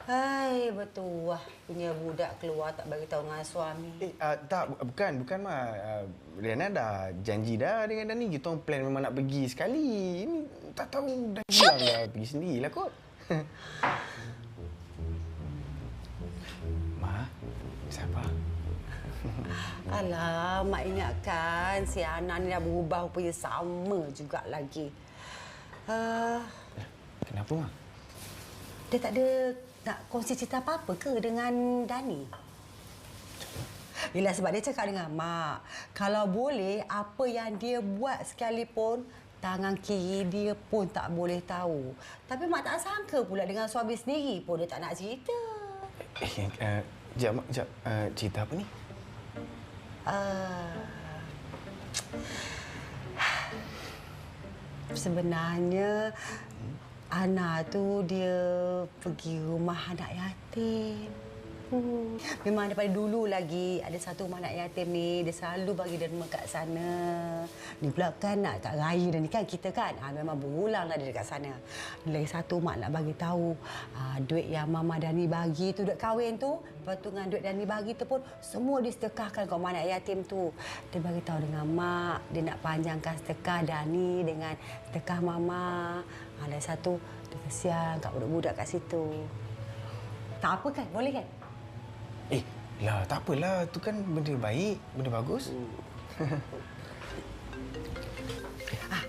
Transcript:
Hai, betul. Punya budak keluar tak bagi tahu dengan suami. Tak, bukan Mak. Riana dah janji dah dengan Dani. Kita orang plan memang nak pergi sekali. Ini tak tahu dah bilang dah pergi sendirilah kot. Mak, sabar. Alah, Mak ingatkan si Ana ni dah berubah rupanya sama juga lagi. Kenapa, Mak? Dia tak ada nak kongsi cerita apa-apa ke dengan Dani? Yelah, sebab dia cakap dengan Mak, kalau boleh, apa yang dia buat sekalipun, tangan kiri dia pun tak boleh tahu. Tapi Mak tak sangka pula dengan suami sendiri pun dia tak nak cerita. Sekejap, Mak. Sekejap. Cerita apa ni? Sebenarnya, Ana tu dia pergi rumah anak yatim. Memang daripada dulu lagi ada satu rumah anak yatim ni, dia selalu bagi derma kat sana. Ni pula kan nak tak raya dah ni kan kita kan. Memang berulanglah dia dekat sana. Lagi satu Mak nak bagi tahu, duit yang Mama Dani bagi tu, duit kahwin tu, lepas tu dengan duit Dani bagi tu pun semua disedekahkan kat rumah anak yatim tu. Dia bagi tahu dengan Mak, dia nak panjangkan sedekah Dani dengan sedekah Mama. Lagi satu, dia kesian kat budak-budak kat situ. Tak apa kan? Boleh kan? Lah, tak apalah. Tu kan benda baik, benda bagus.